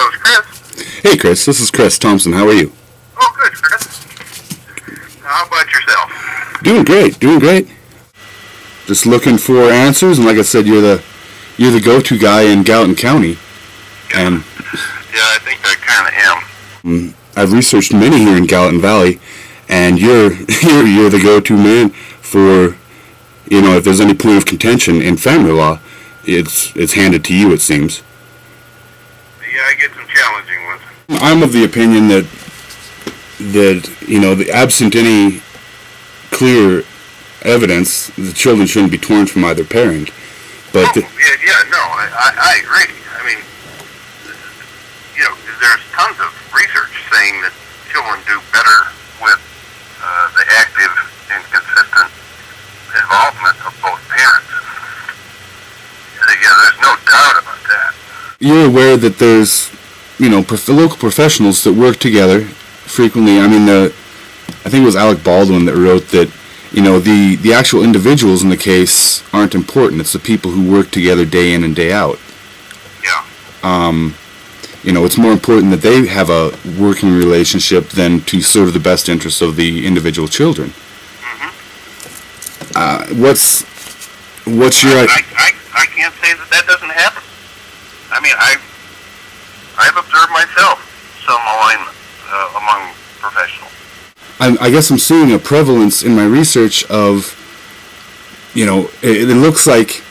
Hello, it's Chris. Hey Chris, this is Chris Thompson. How are you? Oh, good, Chris. How about yourself? Doing great, doing great. Just looking for answers, and like I said, you're the go-to guy in Gallatin County. And yeah, I think I kind of am. I've researched many here in Gallatin Valley, and you're the go-to man for, if there's any point of contention in family law, it's handed to you, it seems. Yeah, I get some challenging ones. I'm of the opinion that absent any clear evidence, the children shouldn't be torn from either parent. But I agree. I mean, there's tons of research saying that children do better with the active and consistent involvement of both parents. Yeah, there's no doubt about that. You're aware that there's, local professionals that work together frequently. I mean, I think it was Alec Baldwin that wrote that, the actual individuals in the case aren't important. It's the people who work together day in and day out. Yeah. It's more important that they have a working relationship than to serve the best interests of the individual children. Mm-hmm. What's your... I can't say that doesn't happen. I mean, I've observed myself some alignment among professionals. I guess I'm seeing a prevalence in my research of, it looks like,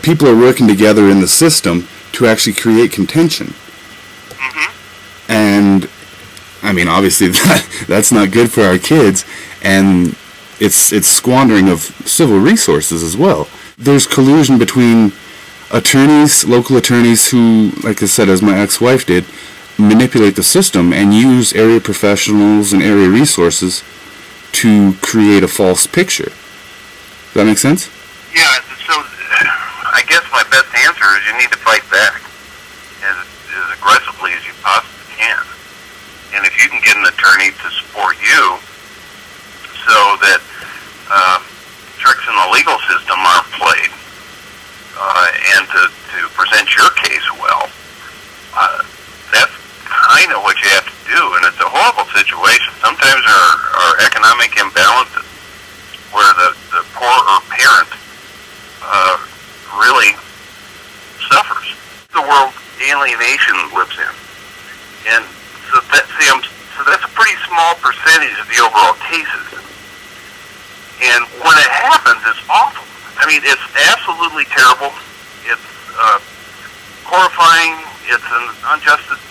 people are working together in the system to actually create contention. Mm-hmm. And, I mean, obviously that's not good for our kids, and it's squandering of civil resources as well. There's collusion between attorneys, local attorneys who, like I said, as my ex-wife did, manipulate the system and use area professionals and area resources to create a false picture. Does that make sense? Yeah, so I guess my best answer is you need to fight back as aggressively as you possibly can. And if you can get an attorney to support you so that tricks in the legal system aren't played, and to present your case well, that's kind of what you have to do. And it's a horrible situation. Sometimes there are economic imbalances where the poorer parent really suffers. The world alienation lives in. And so that's a pretty small percentage of the overall cases. And when it happens, it's awful. I mean, it's absolutely terrible. It's horrifying. It's an injustice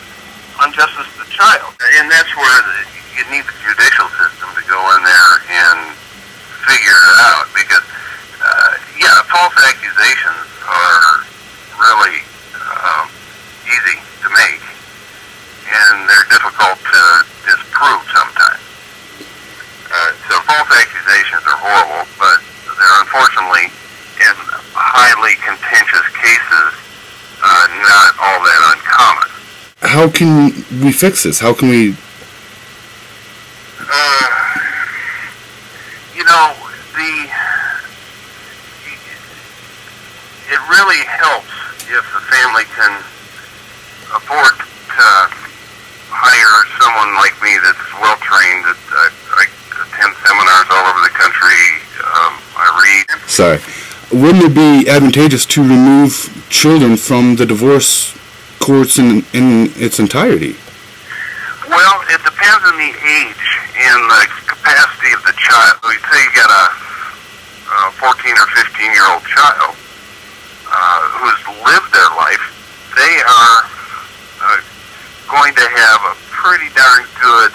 to the child. And that's where you need the judicial system to go in there and figure it out. Because, false accusations are really easy to make. And they're difficult to disprove sometimes. So false accusations are horrible, but they're unfortunately, in highly contentious cases, not all that uncommon. How can we fix this? How can we... It really helps if the family can afford to hire someone like me that's well-trained. I attend seminars all over the country. I read. Sorry. Wouldn't it be advantageous to remove children from the divorce courts in its entirety? Well, it depends on the age and the capacity of the child. So you'd say you got a 14 or 15-year-old child who's lived their life. They are going to have a pretty darn good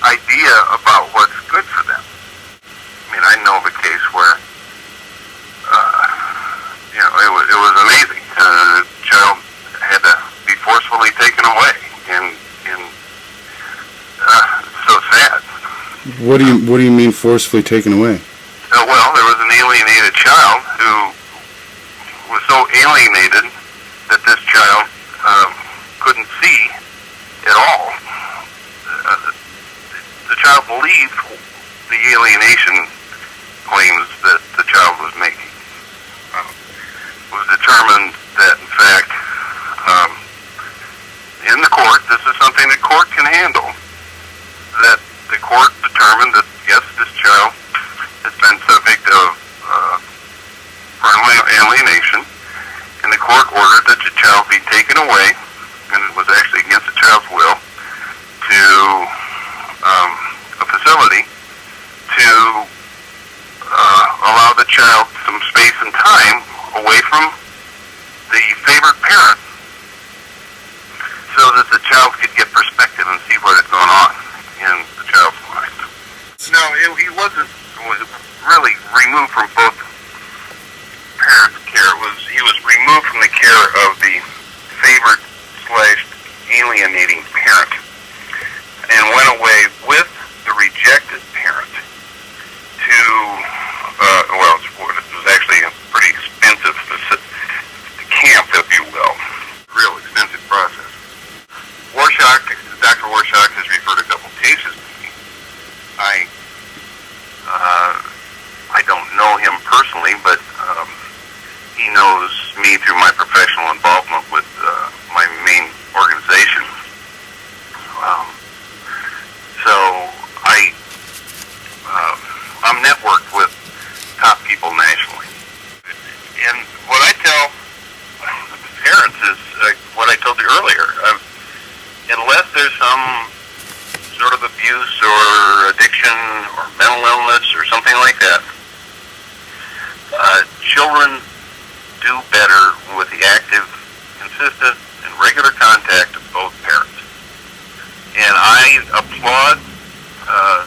idea about what's good for them. I mean, I know of a case where it was amazing. The child had to be forcefully taken away, and it's so sad. What do you mean forcefully taken away? Well, there was an alienated child who was so alienated that this child couldn't see at all. The child believed the alienation claims that the child was making. It was determined that, in fact, child be taken away, and it was actually against the child's will, to a facility to allow the child some space and time away from the favored parent so that the child could get perspective and see what had gone on in the child's life. No, he wasn't really removed from both parents' care. He was removed from the care of the favored / alienating parent and went away with the rejected parent to, well, it was actually a pretty expensive camp, if you will. Real expensive process. Warshak, Dr. Warshak has referred a couple cases to me. I don't know him personally, but he knows me through my professional involvement with my main organization. So I'm networked with top people nationally. And what I tell the parents is what I told you earlier. Unless there's some sort of abuse or addiction or mental illness or something like that, children do better with the active, consistent, and regular contact of both parents. And I applaud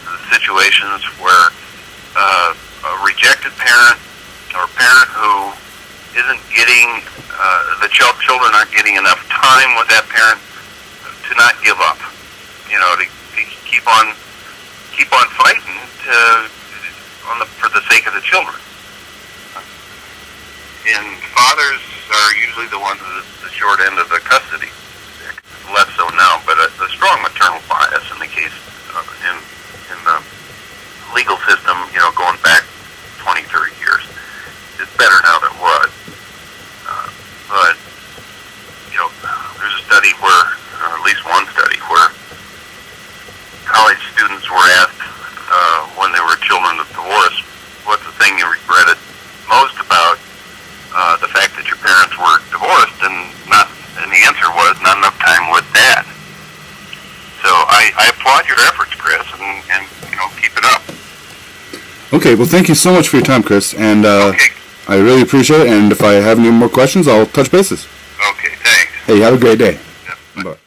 the situations where a rejected parent or a parent who isn't getting, the children aren't getting enough time with that parent to not give up, to keep on fighting for the sake of the children. And fathers are usually the ones at the short end of the custody stick. Less so now, but the strong maternal bias in the case in the legal system, going back 20, 30 years, is better now than it was. But there's a study where, or at least one study, where college students were asked when they were children of divorce, what's the thing you regretted most about the fact that your parents were divorced, and the answer was not enough time with dad. So I applaud your efforts, Chris, and keep it up. Okay, well, thank you so much for your time, Chris, and Okay. I really appreciate it, and if I have any more questions, I'll touch bases. Okay, thanks. Hey, have a great day. Yeah, bye. Bye.